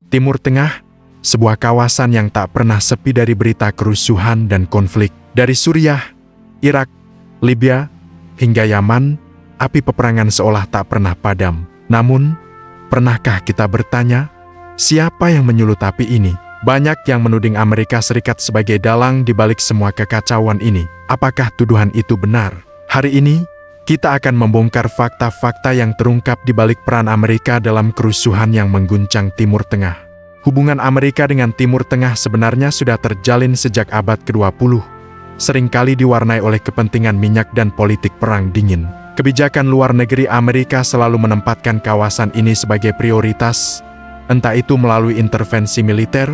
Timur Tengah, sebuah kawasan yang tak pernah sepi dari berita kerusuhan dan konflik. Dari Suriah, Irak, Libya, hingga Yaman, api peperangan seolah tak pernah padam. Namun, pernahkah kita bertanya, siapa yang menyulut api ini? Banyak yang menuding Amerika Serikat sebagai dalang di balik semua kekacauan ini. Apakah tuduhan itu benar? Hari ini, kita akan membongkar fakta-fakta yang terungkap di balik peran Amerika dalam kerusuhan yang mengguncang Timur Tengah. Hubungan Amerika dengan Timur Tengah sebenarnya sudah terjalin sejak abad ke-20. Seringkali diwarnai oleh kepentingan minyak dan politik perang dingin. Kebijakan luar negeri Amerika selalu menempatkan kawasan ini sebagai prioritas, entah itu melalui intervensi militer,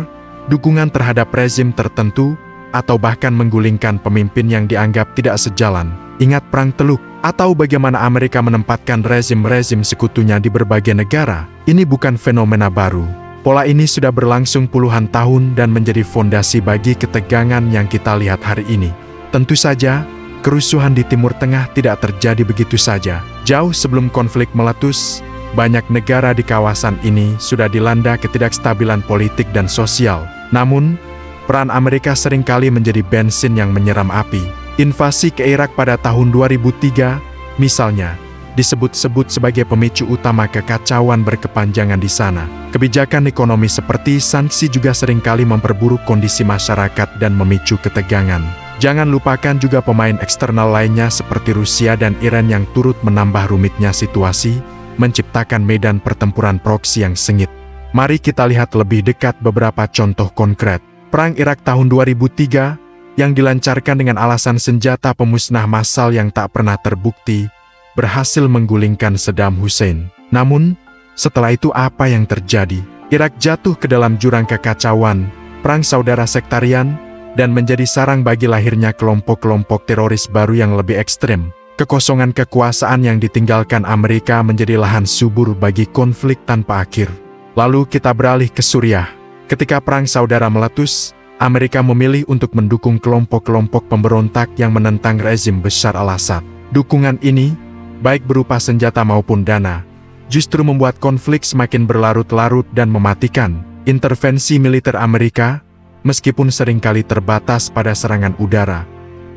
dukungan terhadap rezim tertentu, atau bahkan menggulingkan pemimpin yang dianggap tidak sejalan. Ingat Perang Teluk, atau bagaimana Amerika menempatkan rezim-rezim sekutunya di berbagai negara. Ini bukan fenomena baru. Pola ini sudah berlangsung puluhan tahun dan menjadi fondasi bagi ketegangan yang kita lihat hari ini. Tentu saja, kerusuhan di Timur Tengah tidak terjadi begitu saja. Jauh sebelum konflik meletus, banyak negara di kawasan ini sudah dilanda ketidakstabilan politik dan sosial. Namun, peran Amerika seringkali menjadi bensin yang menyeram api. Invasi ke Irak pada tahun 2003, misalnya, disebut-sebut sebagai pemicu utama kekacauan berkepanjangan di sana. Kebijakan ekonomi seperti sanksi juga seringkali memperburuk kondisi masyarakat dan memicu ketegangan. Jangan lupakan juga pemain eksternal lainnya seperti Rusia dan Iran yang turut menambah rumitnya situasi, menciptakan medan pertempuran proksi yang sengit. Mari kita lihat lebih dekat beberapa contoh konkret. Perang Irak tahun 2003, yang dilancarkan dengan alasan senjata pemusnah massal yang tak pernah terbukti, berhasil menggulingkan Saddam Hussein. Namun, setelah itu apa yang terjadi? Irak jatuh ke dalam jurang kekacauan, perang saudara sektarian, dan menjadi sarang bagi lahirnya kelompok-kelompok teroris baru yang lebih ekstrem. Kekosongan kekuasaan yang ditinggalkan Amerika menjadi lahan subur bagi konflik tanpa akhir. Lalu kita beralih ke Suriah. Ketika perang saudara meletus, Amerika memilih untuk mendukung kelompok-kelompok pemberontak yang menentang rezim Bashar al-Assad. Dukungan ini, baik berupa senjata maupun dana, justru membuat konflik semakin berlarut-larut dan mematikan. Intervensi militer Amerika, meskipun seringkali terbatas pada serangan udara,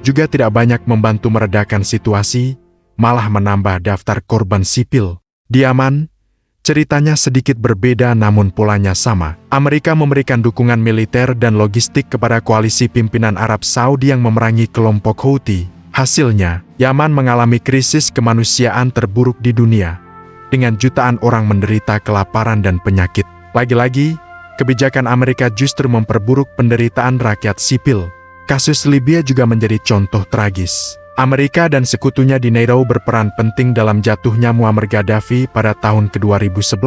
juga tidak banyak membantu meredakan situasi, malah menambah daftar korban sipil. Di Yaman, ceritanya sedikit berbeda namun polanya sama. Amerika memberikan dukungan militer dan logistik kepada koalisi pimpinan Arab Saudi yang memerangi kelompok Houthi. Hasilnya, Yaman mengalami krisis kemanusiaan terburuk di dunia, dengan jutaan orang menderita kelaparan dan penyakit. Lagi-lagi, kebijakan Amerika justru memperburuk penderitaan rakyat sipil. Kasus Libya juga menjadi contoh tragis. Amerika dan sekutunya di Nauru berperan penting dalam jatuhnya Muammar Gaddafi pada tahun ke-2011.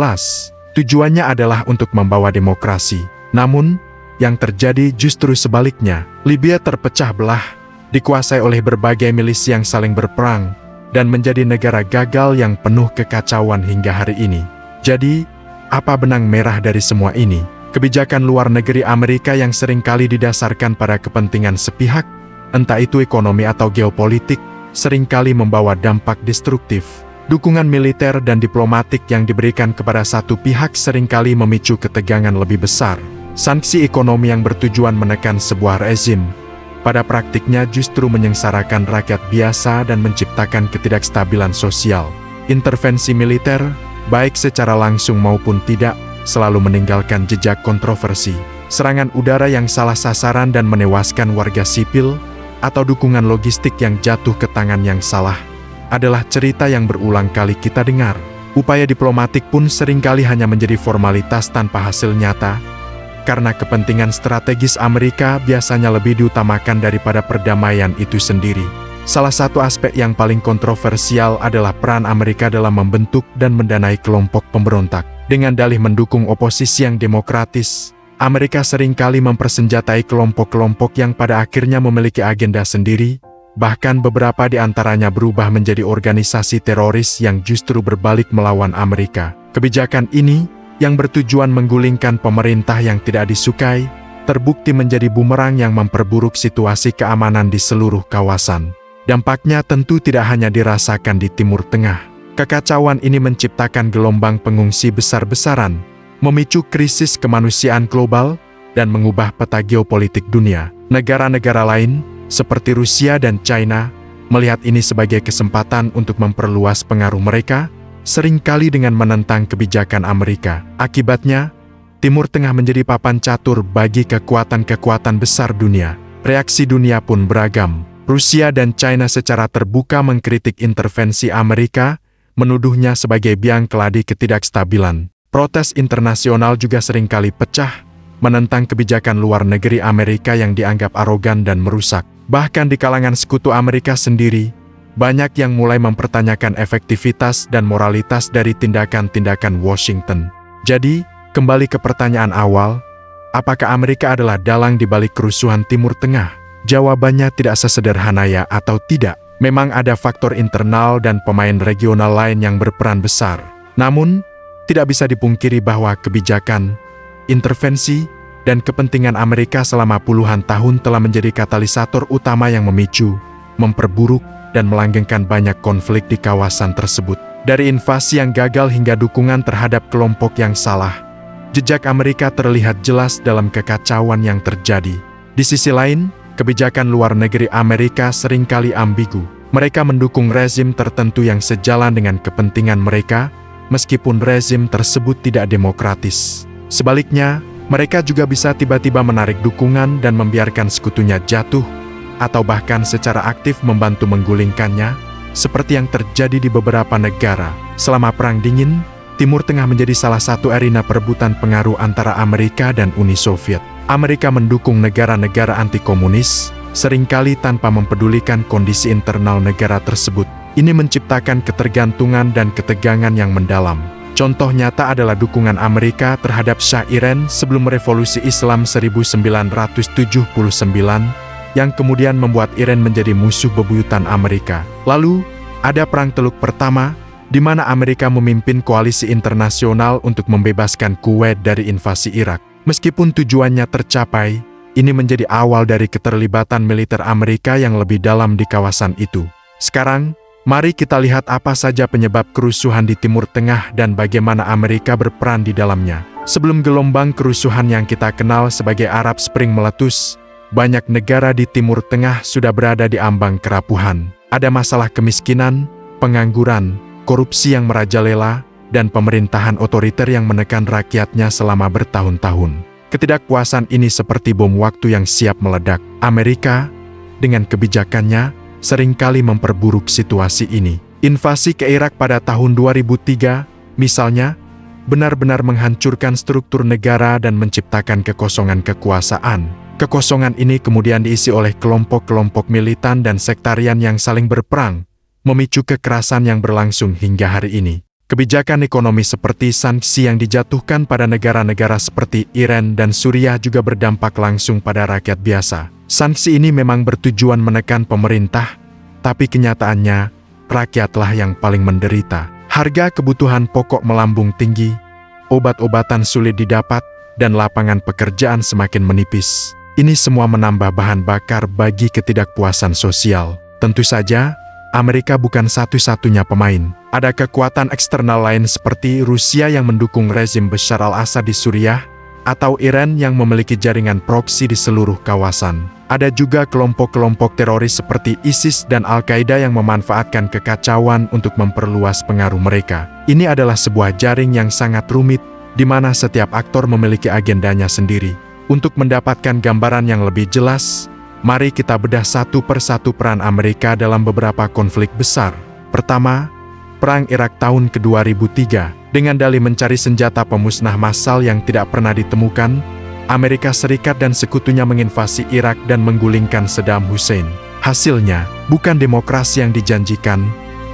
Tujuannya adalah untuk membawa demokrasi. Namun, yang terjadi justru sebaliknya. Libya terpecah belah, dikuasai oleh berbagai milisi yang saling berperang, dan menjadi negara gagal yang penuh kekacauan hingga hari ini. Jadi, apa benang merah dari semua ini? Kebijakan luar negeri Amerika yang seringkali didasarkan pada kepentingan sepihak, entah itu ekonomi atau geopolitik, seringkali membawa dampak destruktif. Dukungan militer dan diplomatik yang diberikan kepada satu pihak seringkali memicu ketegangan lebih besar. Sanksi ekonomi yang bertujuan menekan sebuah rezim, pada praktiknya justru menyengsarakan rakyat biasa dan menciptakan ketidakstabilan sosial. Intervensi militer, baik secara langsung maupun tidak, selalu meninggalkan jejak kontroversi. Serangan udara yang salah sasaran dan menewaskan warga sipil, atau dukungan logistik yang jatuh ke tangan yang salah, adalah cerita yang berulang kali kita dengar. Upaya diplomatik pun seringkali hanya menjadi formalitas tanpa hasil nyata, karena kepentingan strategis Amerika biasanya lebih diutamakan daripada perdamaian itu sendiri. Salah satu aspek yang paling kontroversial adalah peran Amerika dalam membentuk dan mendanai kelompok pemberontak. Dengan dalih mendukung oposisi yang demokratis, Amerika seringkali mempersenjatai kelompok-kelompok yang pada akhirnya memiliki agenda sendiri, bahkan beberapa di antaranya berubah menjadi organisasi teroris yang justru berbalik melawan Amerika. Kebijakan ini, yang bertujuan menggulingkan pemerintah yang tidak disukai, terbukti menjadi bumerang yang memperburuk situasi keamanan di seluruh kawasan. Dampaknya tentu tidak hanya dirasakan di Timur Tengah. Kekacauan ini menciptakan gelombang pengungsi besar-besaran, memicu krisis kemanusiaan global, dan mengubah peta geopolitik dunia. Negara-negara lain, seperti Rusia dan China, melihat ini sebagai kesempatan untuk memperluas pengaruh mereka, seringkali dengan menentang kebijakan Amerika. Akibatnya, Timur Tengah menjadi papan catur bagi kekuatan-kekuatan besar dunia. Reaksi dunia pun beragam. Rusia dan China secara terbuka mengkritik intervensi Amerika, menuduhnya sebagai biang keladi ketidakstabilan. Protes internasional juga seringkali pecah, menentang kebijakan luar negeri Amerika yang dianggap arogan dan merusak. Bahkan di kalangan sekutu Amerika sendiri, banyak yang mulai mempertanyakan efektivitas dan moralitas dari tindakan-tindakan Washington. Jadi, kembali ke pertanyaan awal, apakah Amerika adalah dalang di balik kerusuhan Timur Tengah? Jawabannya tidak sesederhana ya atau tidak. Memang ada faktor internal dan pemain regional lain yang berperan besar. Namun, tidak bisa dipungkiri bahwa kebijakan, intervensi, dan kepentingan Amerika selama puluhan tahun telah menjadi katalisator utama yang memicu, memperburuk, dan melanggengkan banyak konflik di kawasan tersebut. Dari invasi yang gagal hingga dukungan terhadap kelompok yang salah, jejak Amerika terlihat jelas dalam kekacauan yang terjadi. Di sisi lain, kebijakan luar negeri Amerika seringkali ambigu. Mereka mendukung rezim tertentu yang sejalan dengan kepentingan mereka, meskipun rezim tersebut tidak demokratis. Sebaliknya, mereka juga bisa tiba-tiba menarik dukungan dan membiarkan sekutunya jatuh, atau bahkan secara aktif membantu menggulingkannya, seperti yang terjadi di beberapa negara. Selama Perang Dingin, Timur Tengah menjadi salah satu arena perebutan pengaruh antara Amerika dan Uni Soviet. Amerika mendukung negara-negara anti-komunis, seringkali tanpa mempedulikan kondisi internal negara tersebut. Ini menciptakan ketergantungan dan ketegangan yang mendalam. Contoh nyata adalah dukungan Amerika terhadap Shah Iran sebelum Revolusi Islam 1979, yang kemudian membuat Iran menjadi musuh bebuyutan Amerika. Lalu, ada Perang Teluk Pertama, di mana Amerika memimpin koalisi internasional untuk membebaskan Kuwait dari invasi Irak. Meskipun tujuannya tercapai, ini menjadi awal dari keterlibatan militer Amerika yang lebih dalam di kawasan itu. Sekarang, mari kita lihat apa saja penyebab kerusuhan di Timur Tengah dan bagaimana Amerika berperan di dalamnya. Sebelum gelombang kerusuhan yang kita kenal sebagai Arab Spring meletus, banyak negara di Timur Tengah sudah berada di ambang kerapuhan. Ada masalah kemiskinan, pengangguran, korupsi yang merajalela, dan pemerintahan otoriter yang menekan rakyatnya selama bertahun-tahun. Ketidakpuasan ini seperti bom waktu yang siap meledak. Amerika, dengan kebijakannya, seringkali memperburuk situasi ini. Invasi ke Irak pada tahun 2003, misalnya, benar-benar menghancurkan struktur negara dan menciptakan kekosongan kekuasaan. Kekosongan ini kemudian diisi oleh kelompok-kelompok militan dan sektarian yang saling berperang, memicu kekerasan yang berlangsung hingga hari ini. Kebijakan ekonomi seperti sanksi yang dijatuhkan pada negara-negara seperti Iran dan Suriah juga berdampak langsung pada rakyat biasa. Sanksi ini memang bertujuan menekan pemerintah, tapi kenyataannya, rakyatlah yang paling menderita. Harga kebutuhan pokok melambung tinggi, obat-obatan sulit didapat, dan lapangan pekerjaan semakin menipis. Ini semua menambah bahan bakar bagi ketidakpuasan sosial. Tentu saja, Amerika bukan satu-satunya pemain. Ada kekuatan eksternal lain seperti Rusia yang mendukung rezim Bashar al-Assad di Suriah, atau Iran yang memiliki jaringan proksi di seluruh kawasan. Ada juga kelompok-kelompok teroris seperti ISIS dan Al-Qaeda yang memanfaatkan kekacauan untuk memperluas pengaruh mereka. Ini adalah sebuah jaring yang sangat rumit, di mana setiap aktor memiliki agendanya sendiri. Untuk mendapatkan gambaran yang lebih jelas, mari kita bedah satu persatu peran Amerika dalam beberapa konflik besar. Pertama, Perang Irak tahun ke-2003. Dengan dalih mencari senjata pemusnah massal yang tidak pernah ditemukan, Amerika Serikat dan sekutunya menginvasi Irak dan menggulingkan Saddam Hussein. Hasilnya, bukan demokrasi yang dijanjikan,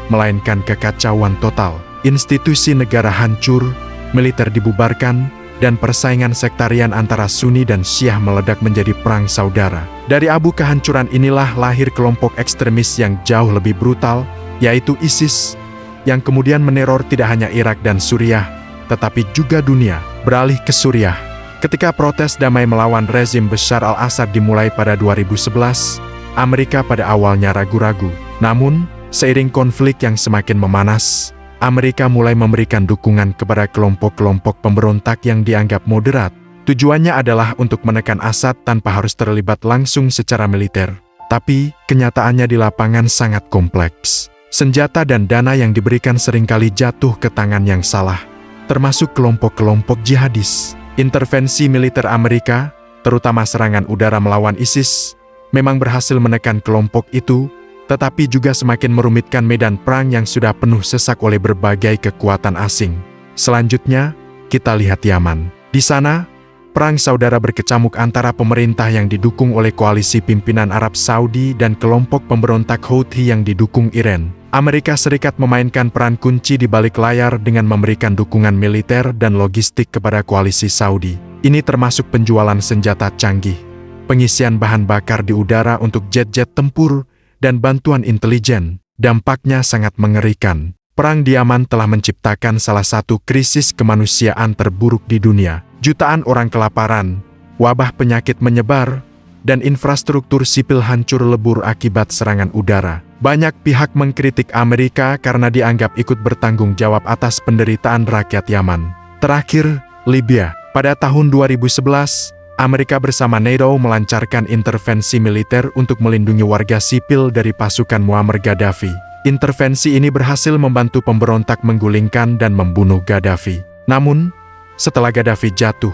melainkan kekacauan total. Institusi negara hancur, militer dibubarkan, dan persaingan sektarian antara Sunni dan Syiah meledak menjadi perang saudara. Dari abu kehancuran inilah lahir kelompok ekstremis yang jauh lebih brutal, yaitu ISIS, yang kemudian meneror tidak hanya Irak dan Suriah, tetapi juga dunia. Beralih ke Suriah. Ketika protes damai melawan rezim Bashar al-Assad dimulai pada 2011, Amerika pada awalnya ragu-ragu. Namun, seiring konflik yang semakin memanas, Amerika mulai memberikan dukungan kepada kelompok-kelompok pemberontak yang dianggap moderat. Tujuannya adalah untuk menekan Assad tanpa harus terlibat langsung secara militer. Tapi, kenyataannya di lapangan sangat kompleks. Senjata dan dana yang diberikan seringkali jatuh ke tangan yang salah, termasuk kelompok-kelompok jihadis. Intervensi militer Amerika, terutama serangan udara melawan ISIS, memang berhasil menekan kelompok itu, tetapi juga semakin merumitkan medan perang yang sudah penuh sesak oleh berbagai kekuatan asing. Selanjutnya, kita lihat Yaman. Di sana, perang saudara berkecamuk antara pemerintah yang didukung oleh koalisi pimpinan Arab Saudi dan kelompok pemberontak Houthi yang didukung Iran. Amerika Serikat memainkan peran kunci di balik layar dengan memberikan dukungan militer dan logistik kepada koalisi Saudi. Ini termasuk penjualan senjata canggih, pengisian bahan bakar di udara untuk jet-jet tempur, dan bantuan intelijen. Dampaknya sangat mengerikan. Perang di Yaman telah menciptakan salah satu krisis kemanusiaan terburuk di dunia. Jutaan orang kelaparan, wabah penyakit menyebar, dan infrastruktur sipil hancur lebur akibat serangan udara. Banyak pihak mengkritik Amerika karena dianggap ikut bertanggung jawab atas penderitaan rakyat Yaman. Terakhir, Libya. Pada tahun 2011, Amerika bersama NATO melancarkan intervensi militer untuk melindungi warga sipil dari pasukan Muammar Gaddafi. Intervensi ini berhasil membantu pemberontak menggulingkan dan membunuh Gaddafi. Namun, setelah Gaddafi jatuh,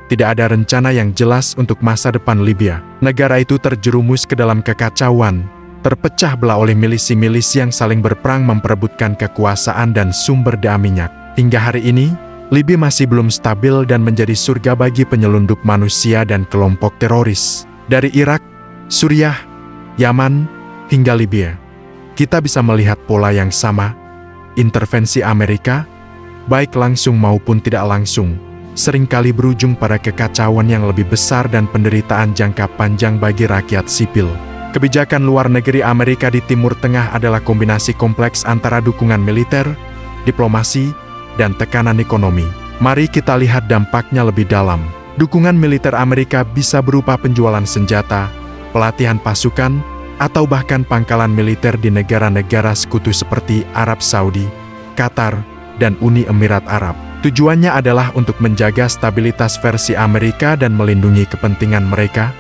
tidak ada rencana yang jelas untuk masa depan Libya. Negara itu terjerumus ke dalam kekacauan, terpecah belah oleh milisi-milisi yang saling berperang memperebutkan kekuasaan dan sumber daya minyak. Hingga hari ini, Libya masih belum stabil dan menjadi surga bagi penyelundup manusia dan kelompok teroris. Dari Irak, Suriah, Yaman, hingga Libya, kita bisa melihat pola yang sama. Intervensi Amerika, baik langsung maupun tidak langsung, seringkali berujung pada kekacauan yang lebih besar dan penderitaan jangka panjang bagi rakyat sipil. Kebijakan luar negeri Amerika di Timur Tengah adalah kombinasi kompleks antara dukungan militer, diplomasi, dan tekanan ekonomi. Mari kita lihat dampaknya lebih dalam. Dukungan militer Amerika bisa berupa penjualan senjata, pelatihan pasukan, atau bahkan pangkalan militer di negara-negara sekutu seperti Arab Saudi, Qatar, dan Uni Emirat Arab. Tujuannya adalah untuk menjaga stabilitas versi Amerika dan melindungi kepentingan mereka,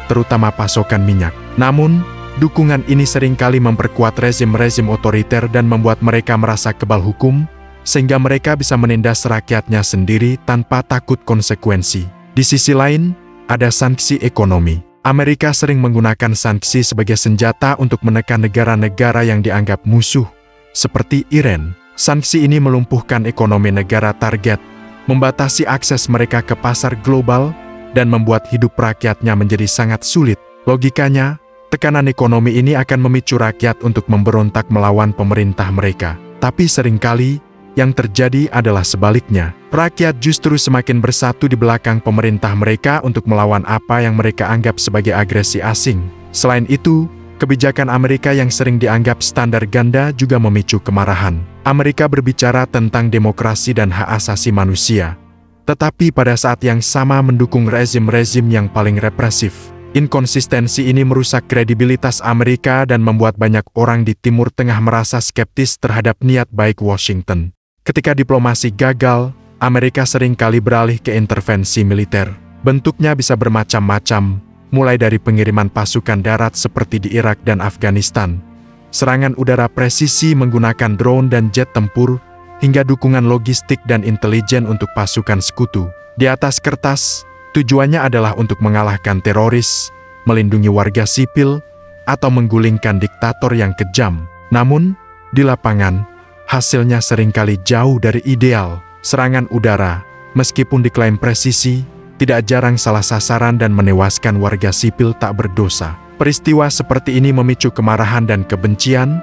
terutama pasokan minyak. Namun, dukungan ini seringkali memperkuat rezim-rezim otoriter dan membuat mereka merasa kebal hukum, sehingga mereka bisa menindas rakyatnya sendiri tanpa takut konsekuensi. Di sisi lain, ada sanksi ekonomi. Amerika sering menggunakan sanksi sebagai senjata untuk menekan negara-negara yang dianggap musuh, seperti Iran. Sanksi ini melumpuhkan ekonomi negara target, membatasi akses mereka ke pasar global, dan membuat hidup rakyatnya menjadi sangat sulit. Logikanya, tekanan ekonomi ini akan memicu rakyat untuk memberontak melawan pemerintah mereka. Tapi seringkali, yang terjadi adalah sebaliknya. Rakyat justru semakin bersatu di belakang pemerintah mereka untuk melawan apa yang mereka anggap sebagai agresi asing. Selain itu, kebijakan Amerika yang sering dianggap standar ganda juga memicu kemarahan. Amerika berbicara tentang demokrasi dan hak asasi manusia, tetapi pada saat yang sama mendukung rezim-rezim yang paling represif. Inkonsistensi ini merusak kredibilitas Amerika dan membuat banyak orang di Timur Tengah merasa skeptis terhadap niat baik Washington. Ketika diplomasi gagal, Amerika seringkali beralih ke intervensi militer. Bentuknya bisa bermacam-macam, mulai dari pengiriman pasukan darat seperti di Irak dan Afghanistan, serangan udara presisi menggunakan drone dan jet tempur, hingga dukungan logistik dan intelijen untuk pasukan sekutu. Di atas kertas, tujuannya adalah untuk mengalahkan teroris, melindungi warga sipil, atau menggulingkan diktator yang kejam. Namun, di lapangan, hasilnya seringkali jauh dari ideal. Serangan udara, meskipun diklaim presisi, tidak jarang salah sasaran dan menewaskan warga sipil tak berdosa. Peristiwa seperti ini memicu kemarahan dan kebencian,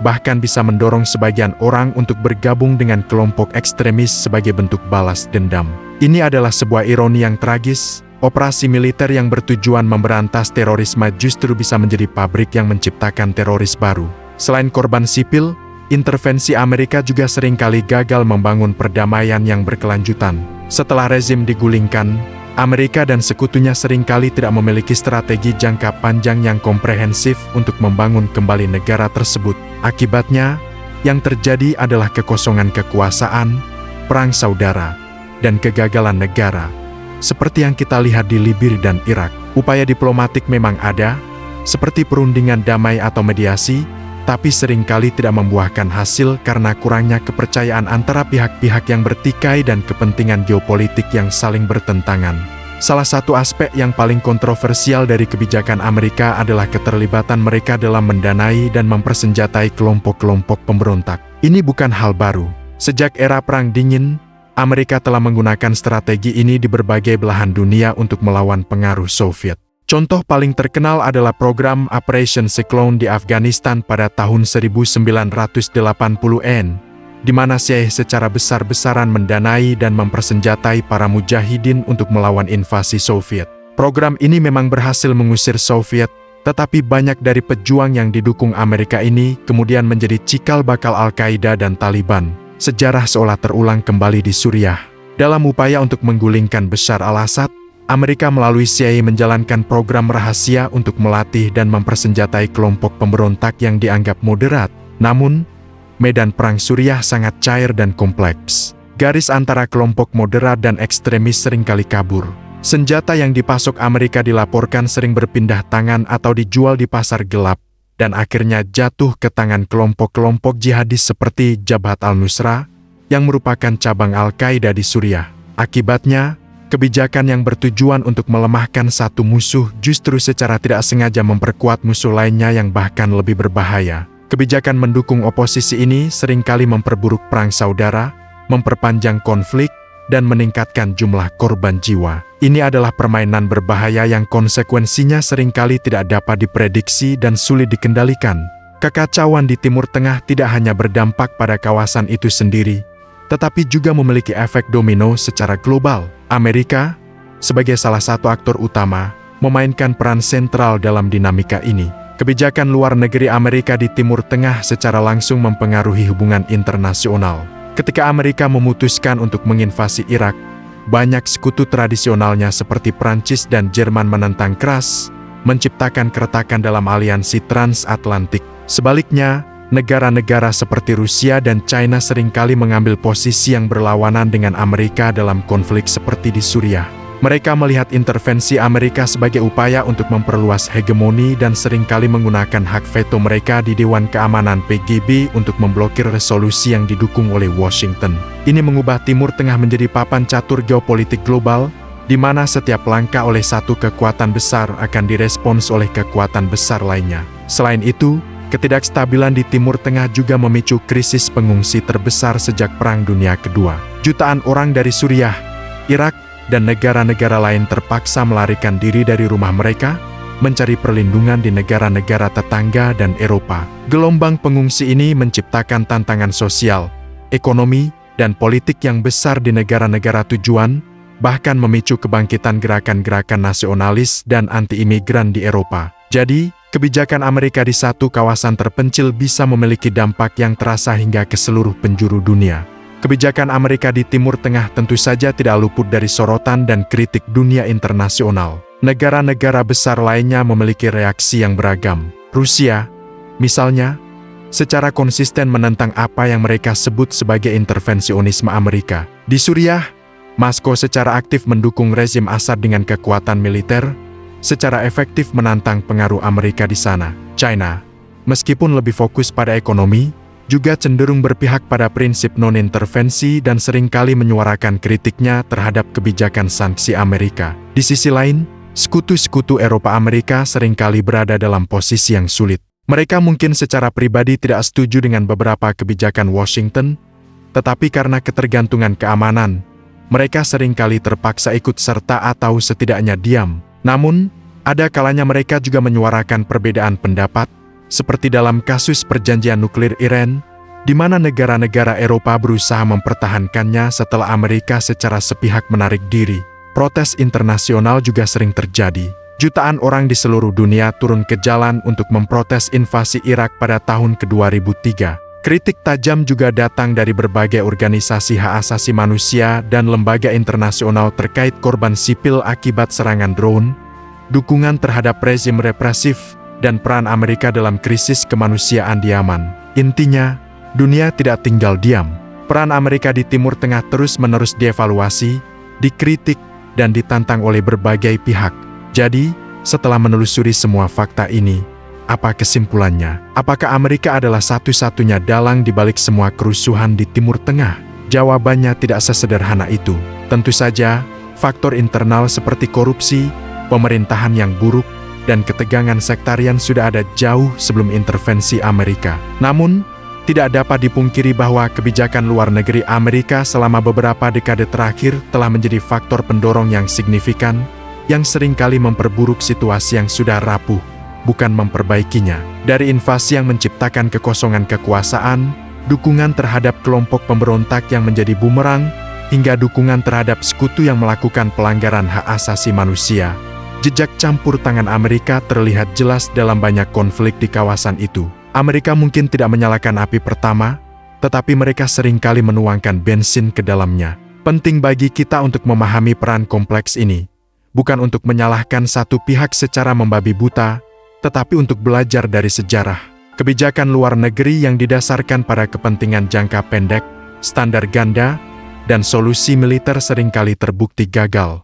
bahkan bisa mendorong sebagian orang untuk bergabung dengan kelompok ekstremis sebagai bentuk balas dendam. Ini adalah sebuah ironi yang tragis. Operasi militer yang bertujuan memberantas terorisme justru bisa menjadi pabrik yang menciptakan teroris baru. Selain korban sipil, intervensi Amerika juga seringkali gagal membangun perdamaian yang berkelanjutan. Setelah rezim digulingkan, Amerika dan sekutunya seringkali tidak memiliki strategi jangka panjang yang komprehensif untuk membangun kembali negara tersebut. Akibatnya, Yang terjadi adalah kekosongan kekuasaan, perang saudara, dan kegagalan negara. Seperti yang kita lihat di Libya dan Irak, upaya diplomatik memang ada, seperti perundingan damai atau mediasi, tapi seringkali tidak membuahkan hasil karena kurangnya kepercayaan antara pihak-pihak yang bertikai dan kepentingan geopolitik yang saling bertentangan. Salah satu aspek yang paling kontroversial dari kebijakan Amerika adalah keterlibatan mereka dalam mendanai dan mempersenjatai kelompok-kelompok pemberontak. Ini bukan hal baru. Sejak era Perang Dingin, Amerika telah menggunakan strategi ini di berbagai belahan dunia untuk melawan pengaruh Soviet. Contoh paling terkenal adalah program Operation Cyclone di Afghanistan pada tahun 1980-an, di mana CIA secara besar-besaran mendanai dan mempersenjatai para mujahidin untuk melawan invasi Soviet. Program ini memang berhasil mengusir Soviet, tetapi banyak dari pejuang yang didukung Amerika ini kemudian menjadi cikal bakal Al-Qaeda dan Taliban. Sejarah seolah terulang kembali di Suriah. Dalam upaya untuk menggulingkan Bashar al-Assad, Amerika melalui CIA menjalankan program rahasia untuk melatih dan mempersenjatai kelompok pemberontak yang dianggap moderat. Namun, medan perang Suriah sangat cair dan kompleks. Garis antara kelompok moderat dan ekstremis seringkali kabur. Senjata yang dipasok Amerika dilaporkan sering berpindah tangan atau dijual di pasar gelap, dan akhirnya jatuh ke tangan kelompok-kelompok jihadis seperti Jabhat al-Nusra, yang merupakan cabang Al-Qaeda di Suriah. Akibatnya, kebijakan yang bertujuan untuk melemahkan satu musuh justru secara tidak sengaja memperkuat musuh lainnya yang bahkan lebih berbahaya. Kebijakan mendukung oposisi ini seringkali memperburuk perang saudara, memperpanjang konflik, dan meningkatkan jumlah korban jiwa. Ini adalah permainan berbahaya yang konsekuensinya seringkali tidak dapat diprediksi dan sulit dikendalikan. Kekacauan di Timur Tengah tidak hanya berdampak pada kawasan itu sendiri, tetapi juga memiliki efek domino secara global. Amerika, sebagai salah satu aktor utama, memainkan peran sentral dalam dinamika ini. Kebijakan luar negeri Amerika di Timur Tengah secara langsung mempengaruhi hubungan internasional. Ketika Amerika memutuskan untuk menginvasi Irak, banyak sekutu tradisionalnya seperti Prancis dan Jerman menentang keras, menciptakan keretakan dalam aliansi transatlantik. Sebaliknya, negara-negara seperti Rusia dan China seringkali mengambil posisi yang berlawanan dengan Amerika dalam konflik seperti di Suriah. Mereka melihat intervensi Amerika sebagai upaya untuk memperluas hegemoni dan seringkali menggunakan hak veto mereka di Dewan Keamanan PBB untuk memblokir resolusi yang didukung oleh Washington. Ini mengubah Timur Tengah menjadi papan catur geopolitik global, di mana setiap langkah oleh satu kekuatan besar akan direspons oleh kekuatan besar lainnya. Selain itu, ketidakstabilan di Timur Tengah juga memicu krisis pengungsi terbesar sejak Perang Dunia Kedua. Jutaan orang dari Suriah, Irak, dan negara-negara lain terpaksa melarikan diri dari rumah mereka, mencari perlindungan di negara-negara tetangga dan Eropa. Gelombang pengungsi ini menciptakan tantangan sosial, ekonomi, dan politik yang besar di negara-negara tujuan, bahkan memicu kebangkitan gerakan-gerakan nasionalis dan anti-imigran di Eropa. Jadi, kebijakan Amerika di satu kawasan terpencil bisa memiliki dampak yang terasa hingga ke seluruh penjuru dunia. Kebijakan Amerika di Timur Tengah tentu saja tidak luput dari sorotan dan kritik dunia internasional. Negara-negara besar lainnya memiliki reaksi yang beragam. Rusia, misalnya, secara konsisten menentang apa yang mereka sebut sebagai intervensionisme Amerika. Di Suriah, Moskow secara aktif mendukung rezim Assad dengan kekuatan militer, secara efektif menantang pengaruh Amerika di sana. China, meskipun lebih fokus pada ekonomi, juga cenderung berpihak pada prinsip non-intervensi dan seringkali menyuarakan kritiknya terhadap kebijakan sanksi Amerika. Di sisi lain, sekutu-sekutu Eropa Amerika seringkali berada dalam posisi yang sulit. Mereka mungkin secara pribadi tidak setuju dengan beberapa kebijakan Washington, tetapi karena ketergantungan keamanan, mereka seringkali terpaksa ikut serta atau setidaknya diam. Namun, ada kalanya mereka juga menyuarakan perbedaan pendapat, seperti dalam kasus perjanjian nuklir Iran, di mana negara-negara Eropa berusaha mempertahankannya setelah Amerika secara sepihak menarik diri. Protes internasional juga sering terjadi. Jutaan orang di seluruh dunia turun ke jalan untuk memprotes invasi Irak pada tahun ke-2003. Kritik tajam juga datang dari berbagai organisasi hak asasi manusia dan lembaga internasional terkait korban sipil akibat serangan drone, dukungan terhadap rezim represif, dan peran Amerika dalam krisis kemanusiaan di Yaman. Intinya, Dunia tidak tinggal diam. Peran Amerika di Timur Tengah terus-menerus dievaluasi, dikritik, dan ditantang oleh berbagai pihak. Jadi, setelah menelusuri semua fakta ini, apa kesimpulannya? Apakah Amerika adalah satu-satunya dalang di balik semua kerusuhan di Timur Tengah? Jawabannya tidak sesederhana itu. Tentu saja, faktor internal seperti korupsi, pemerintahan yang buruk, dan ketegangan sektarian sudah ada jauh sebelum intervensi Amerika. Namun, tidak dapat dipungkiri bahwa kebijakan luar negeri Amerika selama beberapa dekade terakhir telah menjadi faktor pendorong yang signifikan, yang seringkali memperburuk situasi yang sudah rapuh, bukan memperbaikinya. Dari invasi yang menciptakan kekosongan kekuasaan, dukungan terhadap kelompok pemberontak yang menjadi bumerang, hingga dukungan terhadap sekutu yang melakukan pelanggaran hak asasi manusia. Jejak campur tangan Amerika terlihat jelas dalam banyak konflik di kawasan itu. Amerika mungkin tidak menyalakan api pertama, tetapi mereka seringkali menuangkan bensin ke dalamnya. Penting bagi kita untuk memahami peran kompleks ini, bukan untuk menyalahkan satu pihak secara membabi buta, tetapi untuk belajar dari sejarah. Kebijakan luar negeri yang didasarkan pada kepentingan jangka pendek, standar ganda, dan solusi militer seringkali terbukti gagal.